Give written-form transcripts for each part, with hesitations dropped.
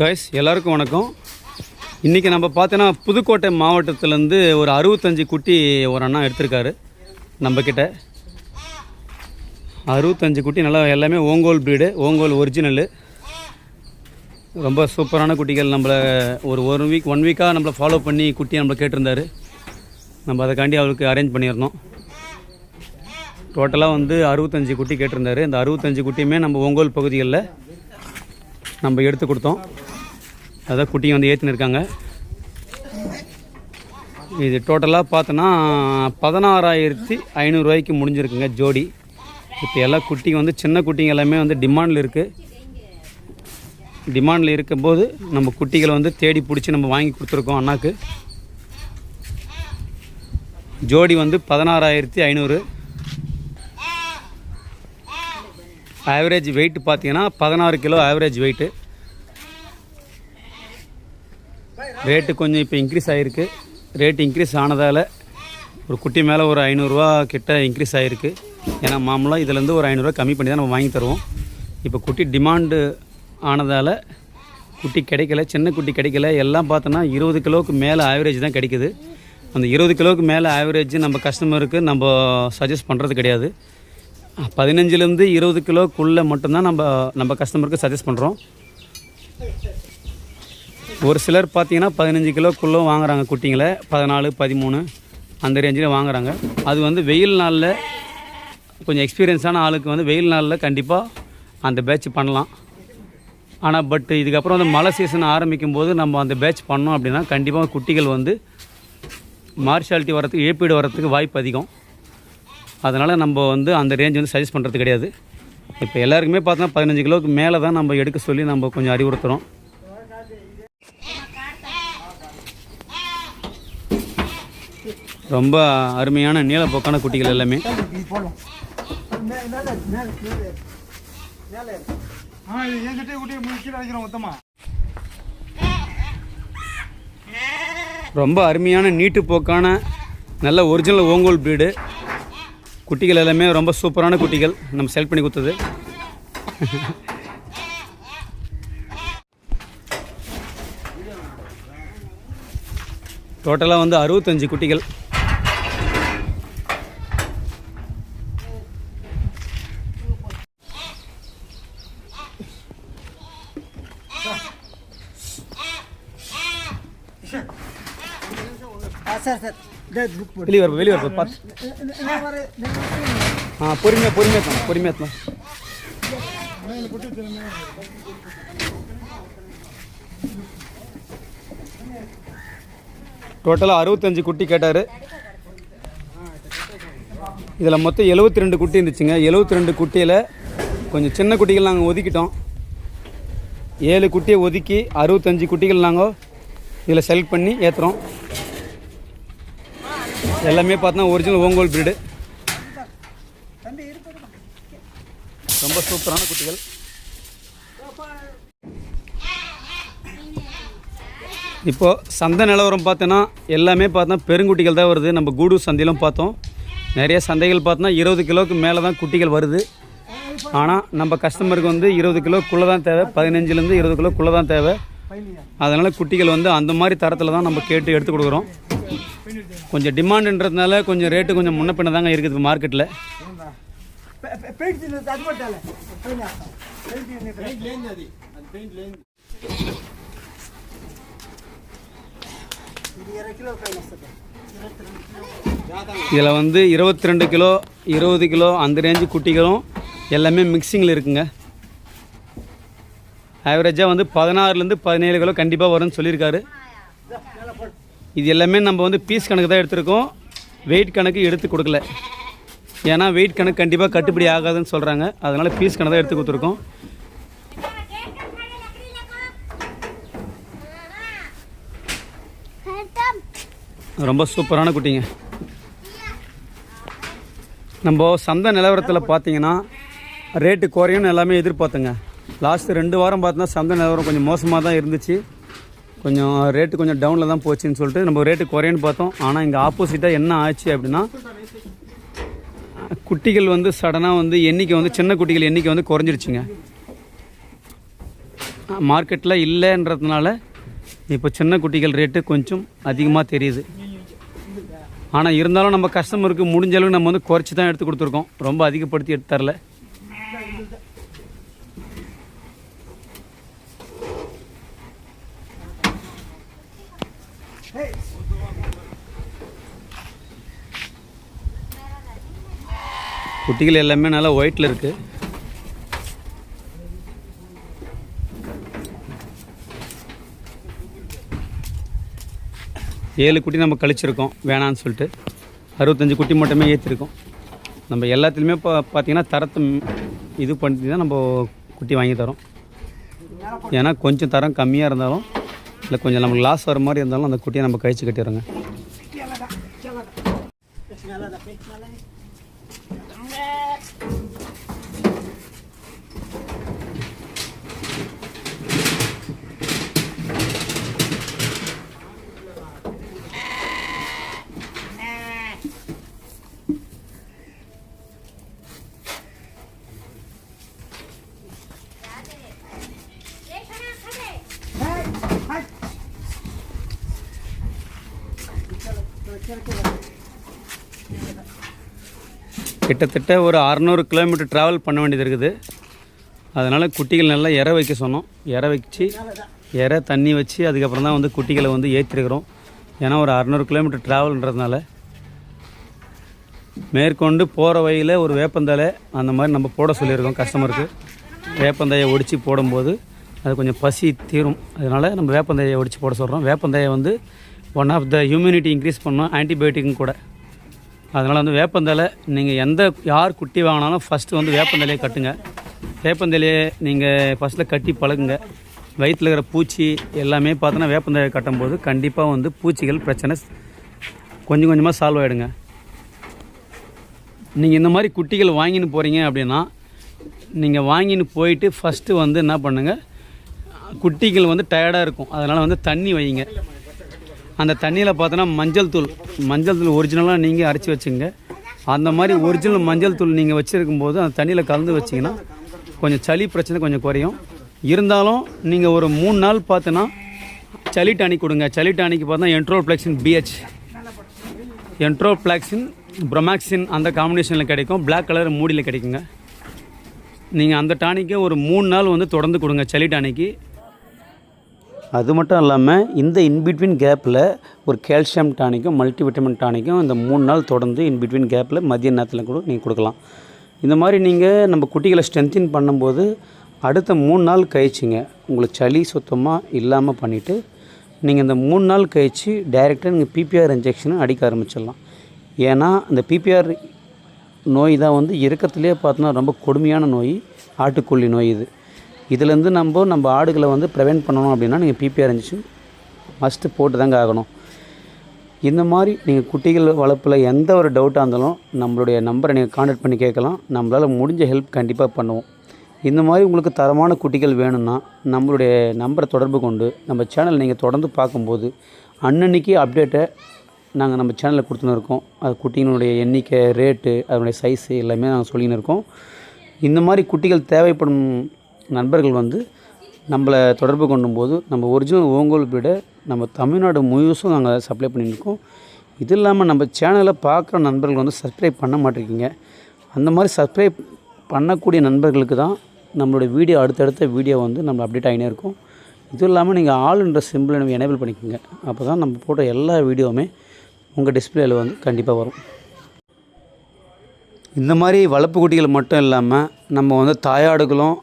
Guys எல்லாருக்கும் வணக்கம். இன்றைக்கி நம்ம பார்த்தோன்னா புதுக்கோட்டை மாவட்டத்திலேருந்து ஒரு 65 குட்டி ஒரு அண்ணா எடுத்திருக்காரு நம்மக்கிட்ட. 65 குட்டி நல்லா எல்லாமே ஓங்கோல் ப்ரீடு, ஓங்கோல் ஒரிஜினலு. ரொம்ப சூப்பரான குட்டிகள். நம்மளை ஒரு ஒன் வீக்காக நம்மளை ஃபாலோ பண்ணி குட்டியை நம்மளை கேட்டிருந்தார். நம்ம அதுக்காண்டி அவருக்கு அரேஞ்ச் பண்ணியிருந்தோம். டோட்டலாக 65 குட்டி கேட்டிருந்தார். இந்த 65 குட்டியுமே நம்ம ஓங்கோல் பகுதிகளில் நம்ம எடுத்து கொடுத்தோம். அதான் குட்டியை ஏற்றின்னு இருக்காங்க. இது டோட்டலாக பார்த்தோன்னா 16,500 ரூபாய்க்கு முடிஞ்சிருக்குங்க ஜோடி. இப்போ எல்லா குட்டிங்க சின்ன குட்டிங்க எல்லாமே டிமாண்டில் இருக்குது. டிமாண்டில் இருக்கும்போது நம்ம குட்டிகளை தேடி பிடிச்சி நம்ம வாங்கி கொடுத்துருக்கோம் அண்ணாக்கு. ஜோடி 16,500. ஆவரேஜ் வெயிட் பார்த்தீங்கன்னா 16 கிலோ ஆவரேஜ் வெயிட்டு. ரேட்டு கொஞ்சம் இப்போ இன்க்ரீஸ் ஆகிருக்கு. ரேட்டு இன்க்ரீஸ் ஆனதால் ஒரு குட்டி மேலே ஒரு 500 ரூபா கிட்ட இன்க்ரீஸ் ஆகிருக்கு. ஏன்னா மாமூலாக இதிலேருந்து ஒரு 500 ரூபா கம்மி பண்ணி தான் நம்ம வாங்கி தருவோம். இப்போ குட்டி டிமாண்டு ஆனதால் குட்டி கிடைக்கல, சின்ன குட்டி கிடைக்கல. எல்லாம் பார்த்தோன்னா 20 கிலோவுக்கு மேலே ஆவரேஜ் தான் கிடைக்குது. அந்த 20 கிலோவுக்கு மேலே ஆவரேஜ் நம்ம கஸ்டமருக்கு நம்ம சஜஸ்ட் பண்ணுறது கிடையாது. 15லேருந்து 20 கிலோக்குள்ளே மட்டும்தான் நம்ம கஸ்டமருக்கு சஜஸ்ட் பண்ணுறோம். ஒரு சிலர் பார்த்தீங்கன்னா 15 கிலோக்குள்ளே வாங்குறாங்க குட்டிங்களை. 14, 13 அந்த ரேஞ்சில் வாங்குறாங்க. அது வெயில் நாளில் கொஞ்சம் எக்ஸ்பீரியன்ஸான ஆளுக்கு வெயில் நாளில் கண்டிப்பாக அந்த பேட்ச் பண்ணலாம். ஆனால் இதுக்கப்புறம் மழை சீசன் ஆரம்பிக்கும் போது நம்ம அந்த பேட்ச் பண்ணோம் அப்படின்னா கண்டிப்பாக குட்டிகள் மார்ஷாலிட்டி வரத்துக்கு, ஏப்பீடு வரத்துக்கு வாய்ப்பு அதிகம். அதனால் நம்ம அந்த ரேஞ்ச் சஜஸ்ட் பண்ணுறது கிடையாது. இப்போ எல்லாருக்குமே பார்த்தோன்னா 15 கிலோவுக்கு மேலே தான் நம்ம எடுக்க சொல்லி நம்ம கொஞ்சம் அறிவுறுத்துகிறோம். ரொம்ப அருமையான நீளப்போக்கான குட்டிகள் எல்லாமே. ரொம்ப அருமையான நீட்டு போக்கான நல்ல ஒரிஜினல் ஓங்கோல் ப்ரீடு குட்டிகள் எல்லாமே ரொம்ப சூப்பரான குட்டிகள் நம்ம செலக்ட் பண்ணி கொடுத்தது. டோட்டலாக 65 குட்டிகள். வெளியே வர பார்த்து பொறுமையாக டோட்டலாக 65 குட்டி கேட்டார். இதில் மொத்தம் 72 குட்டி இருந்துச்சுங்க. 72 குட்டியில் கொஞ்சம் சின்ன குட்டிகள் நாங்கள் ஒதுக்கிட்டோம். 7 குட்டியை ஒதுக்கி 65 குட்டிகள் நாங்கள் இதில் செலக்ட் பண்ணி ஏற்றுறோம். எல்லாமே பார்த்தோன்னா ஒரிஜினல் ஓங்கோல் ப்ரீடு. ரொம்ப சூப்பரான குட்டிகள். இப்போது சந்தை நிலவரம் பார்த்தோன்னா எல்லாமே பார்த்தோன்னா பெருங்குட்டிகள் தான் வருது. நம்ம கூடூர் சந்தையிலும் பார்த்தோம். நிறைய சந்தைகள் பார்த்தோன்னா 20 கிலோவுக்கு மேலே தான் குட்டிகள் வருது. ஆனால் நம்ம கஸ்டமருக்கு 20 கிலோக்குள்ளே தான் தேவை. 15லேருந்து 20 கிலோக்குள்ளே தான் தேவை. அதனால் குட்டிகள் அந்த மாதிரி தரத்தில் தான் நம்ம கேட்டு எடுத்து கொடுக்குறோம். கொஞ்சம் டிமாண்டுன்றதுனால கொஞ்சம் ரேட்டு கொஞ்சம் முன்ன பின்ன தாங்க இருக்குது மார்க்கெட்டில். இதில் 22 கிலோ 20 கிலோ அந்த ரேஞ்சு குட்டிகளும் எல்லாமே மிக்சிங்கில் இருக்குங்க. ஆவரேஜாக 16லேருந்து 17 கிலோ கண்டிப்பாக வரும்னு சொல்லியிருக்காரு. இது எல்லாமே நம்ம பீஸ் கணக்கு தான் எடுத்திருக்கோம். வெயிட் கணக்கு எடுத்து கொடுக்கல. ஏன்னா வெயிட் கணக்கு கண்டிப்பாக கட்டுப்படி ஆகாதுன்னு சொல்கிறாங்க. அதனால் பீஸ் கணக்கு தான் எடுத்து கொடுத்துருக்கோம். ரொம்ப சூப்பரான குட்டிங்க. நம்ம சந்தை நிலவரத்தில் பார்த்தீங்கன்னா ரேட்டு குறையும்னு எல்லாமே எதிர்பார்த்தங்க. லாஸ்ட்டு 2 வாரம் பார்த்தோன்னா சந்தை நிலவரம் கொஞ்சம் மோசமாக தான் இருந்துச்சு. கொஞ்சம் ரேட்டு கொஞ்சம் டவுனில் தான் போச்சுன்னு சொல்லிட்டு நம்ம ரேட்டு குறையுன்னு பார்த்தோம். ஆனால் இங்கே ஆப்போசிட்டாக என்ன ஆச்சு அப்படின்னா குட்டிகள் சடனாக எண்ணிக்கை சின்ன குட்டிகள் எண்ணிக்கை குறைஞ்சிருச்சுங்க. மார்க்கெட்டில் இல்லைன்றதுனால இப்போ சின்ன குட்டிகள் ரேட்டு கொஞ்சம் அதிகமாக தெரியுது. ஆனால் இருந்தாலும் நம்ம கஸ்டமருக்கு முடிஞ்ச அளவுக்கு நம்ம வந்து குறைச்சி தான் எடுத்து கொடுத்துருக்கோம், ரொம்ப அதிகப்படுத்தி எடுத்து தரல. குட்டிகள் எல்லாமே நல்லா ஒயிட்டில் இருக்குது. ஏழு குட்டி நம்ம கழிச்சிருக்கோம் வேணான்னு சொல்லிட்டு 65 குட்டி மட்டுமே ஏற்றிருக்கோம். நம்ம எல்லாத்துலேயுமே இப்போ பார்த்திங்கன்னா தரத்தை இது பண்ணி தான் நம்ம குட்டி வாங்கி தரோம். ஏன்னா கொஞ்சம் தரம் கம்மியாக இருந்தாலும் இல்லை கொஞ்சம் நமக்கு லாஸ் வர மாதிரி இருந்தாலும் அந்த குட்டியை நம்ம கழிச்சு கட்டிடுறோங்க. கிட்டத்தட்ட ஒரு 600 கிலோமீட்டர் ட்ராவல் பண்ண வேண்டியது இருக்குது. அதனால் குட்டிகள் நல்லா இற வைக்க சொன்னோம். இற வச்சு தண்ணி வச்சு அதுக்கப்புறம் தான் வந்து குட்டிகளை வந்து ஏற்றிருக்கிறோம். ஏன்னா ஒரு 600 கிலோமீட்டர் ட்ராவல்ன்றதுனால மேற்கொண்டு போகிற வழியில் ஒரு வேப்பந்தலை அந்த மாதிரி நம்ம போட சொல்லியிருக்கோம் கஸ்டமருக்கு. வேப்பந்தலையை ஒடிச்சு போடும்போது அது கொஞ்சம் பசி தீரும். அதனால் நம்ம வேப்பந்தலையை ஒடிச்சு போட சொல்கிறோம். வேப்பந்தலையை வந்து one of the immunity increase பண்ணோம், ஆன்டிபயோட்டிக்கும் கூட. அதனால் வந்து வேப்பந்தலை நீங்கள் யார் குட்டி வாங்கினாலும் ஃபஸ்ட்டு வந்து வேப்பந்தலையை கட்டுங்க. வேப்பந்தலையை நீங்கள் ஃபஸ்ட்டில் கட்டி பழகுங்க. வயிற்றில் இருக்கிற பூச்சி எல்லாமே பார்த்தோன்னா வேப்பந்தலையை கட்டும்போது கண்டிப்பாக வந்து பூச்சிகள் பிரச்சனை கொஞ்சம் கொஞ்சமாக சால்வ் ஆகிடுங்க. நீங்கள் இந்த மாதிரி குட்டிகள் வாங்கின்னு போகிறீங்க அப்படின்னா நீங்கள் வாங்கின்னு போயிட்டு ஃபஸ்ட்டு வந்து என்ன பண்ணுங்கள், குட்டிகள் வந்து டயர்டாக இருக்கும், அதனால் வந்து தண்ணி வைங்க. அந்த தண்ணியில் பார்த்தோன்னா மஞ்சள் தூள் ஒரிஜினலாக நீங்கள் அரைச்சி வச்சுங்க. அந்த மாதிரி ஒரிஜினல் மஞ்சள் தூள் நீங்கள் வச்சுருக்கும்போது அந்த தண்ணியில் கலந்து வச்சிங்கன்னா கொஞ்சம் சளி பிரச்சனை கொஞ்சம் குறையும். இருந்தாலும் நீங்கள் ஒரு 3 நாள் பார்த்தோன்னா சளி டானிக் கொடுங்க. சளி டானிக் பார்த்தா என்ட்ரோப்ளெக்சின் BH, என்ட்ரோப்ளெக்சின் ப்ரொமாக்சின் அந்த காம்பினேஷனில் கிடைக்கும். பிளாக் கலர் மூடியில் கிடைக்குங்க. நீங்கள் அந்த டானிக்கை ஒரு 3 நாள் வந்து தொடர்ந்து கொடுங்க, சளி டானிக்கு. அது மட்டும் இல்லாமல் இந்த இன்பிட்வீன் கேப்பில் ஒரு கால்சியம் டானிக்கும் மல்டிவிட்டமின் டானிக்கும் இந்த 3 நாள் தொடர்ந்து இன்பிட்வீன் கேப்பில் மதிய நேரத்தில் கூட நீங்கள் கொடுக்கலாம். இந்த மாதிரி நீங்கள் நம்ம குட்டிகளை ஸ்ட்ரென்த்தின் பண்ணும்போது அடுத்த 3 நாள் கழிச்சிங்க உங்களுக்கு சளி சுத்தமாக இல்லாமல் பண்ணிவிட்டு நீங்கள் இந்த 3 நாள் கழிச்சு டைரெக்டாக நீங்கள் PPR இன்ஜெக்ஷனை அடிக்க ஆரம்பிச்சிடலாம். ஏன்னா இந்த PPR நோய் தான் வந்து இறக்கத்துலேயே பார்த்தோன்னா ரொம்ப கொடுமையான நோய், ஆட்டுக்கொல்லி நோய். இதுலேருந்து நம்ம ஆடுகளை வந்து ப்ரிவென்ட் பண்ணணும் அப்படின்னா நீங்கள் PPR இன்ஜெக்ஷன் மஸ்ட்டு போட்டு தாங்க ஆகணும். இந்த மாதிரி நீங்கள் குட்டிகள் வளர்ப்பில் எந்த ஒரு டவுட்டாக இருந்தாலும் நம்மளுடைய நம்பரை நீங்கள் கான்டாக்ட் பண்ணி கேட்கலாம். நம்மளால் முடிஞ்ச ஹெல்ப் கண்டிப்பாக பண்ணுவோம். இந்த மாதிரி உங்களுக்கு தரமான குட்டிகள் வேணும்னா நம்மளுடைய நம்பரை தொடர்பு கொண்டு நம்ம சேனல் நீங்கள் தொடர்ந்து பார்க்கும்போது அன்னன்னைக்கு அப்டேட்டை நாங்கள் நம்ம சேனலில் கொடுத்துன்னு இருக்கோம். அது குட்டிகளுடைய எண்ணிக்கை, ரேட்டு, அதனுடைய சைஸு எல்லாமே நாங்கள் சொல்லின்னு இருக்கோம். இந்த மாதிரி குட்டிகள் தேவைப்படும் நண்பர்கள் வந்து நம்மளை தொடர்பு கொண்டும்போது நம்ம ஒரிஜினல் ஓங்கோல் பீடை நம்ம தமிழ்நாடு முழுசும் நாங்கள் சப்ளை பண்ணியிருக்கோம். இது இல்லாமல் நம்ம சேனலை பார்க்குற நண்பர்கள் வந்து சப்ஸ்கிரைப் பண்ண மாட்டேங்கிங்க. அந்த மாதிரி சப்ஸ்கிரைப் பண்ணக்கூடிய நண்பர்களுக்கு தான் நம்மளுடைய வீடியோ அடுத்தடுத்த வீடியோ வந்து நம்ம அப்டேட் ஆகினே இருக்கும். இதுவும் இல்லாமல் நீங்கள் ஆல்ன்ற சிம்பிளை நம்ம எனேபிள் பண்ணிக்கோங்க. அப்போ தான் நம்ம போட்ட எல்லா வீடியோவுமே உங்கள் டிஸ்பிளேயில் வந்து கண்டிப்பாக வரும். இந்த மாதிரி வளர்ப்பு குட்டிகள் மட்டும் இல்லாமல் நம்ம வந்து தாயாடுகளும்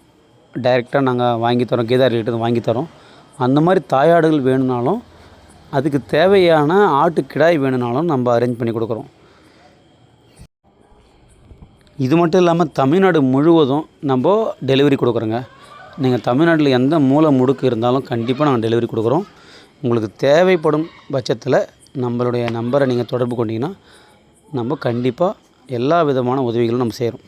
டைரெக்டாக நாங்கள் வாங்கி தரோம், கேதாரிகிட்ட வாங்கி தரோம். அந்த மாதிரி தாயாடுகள் வேணும்னாலும் அதுக்கு தேவையான ஆட்டு கிடாய் வேணும்னாலும் நம்ம அரேஞ்ச் பண்ணி கொடுக்குறோம். இது மட்டும் இல்லாமல் தமிழ்நாடு முழுவதும் நம்ம டெலிவரி கொடுக்குறோங்க. நீங்கள் தமிழ்நாட்டில் எந்த மூலை முடுக்கு இருந்தாலும் கண்டிப்பாக நாங்கள் டெலிவரி கொடுக்குறோம். உங்களுக்கு தேவைப்படும் பட்சத்தில் நம்மளுடைய நம்பரை நீங்கள் தொடர்பு கொண்டீங்கன்னா நம்ம கண்டிப்பாக எல்லா விதமான உதவிகளும் நம்ம செய்கிறோம்.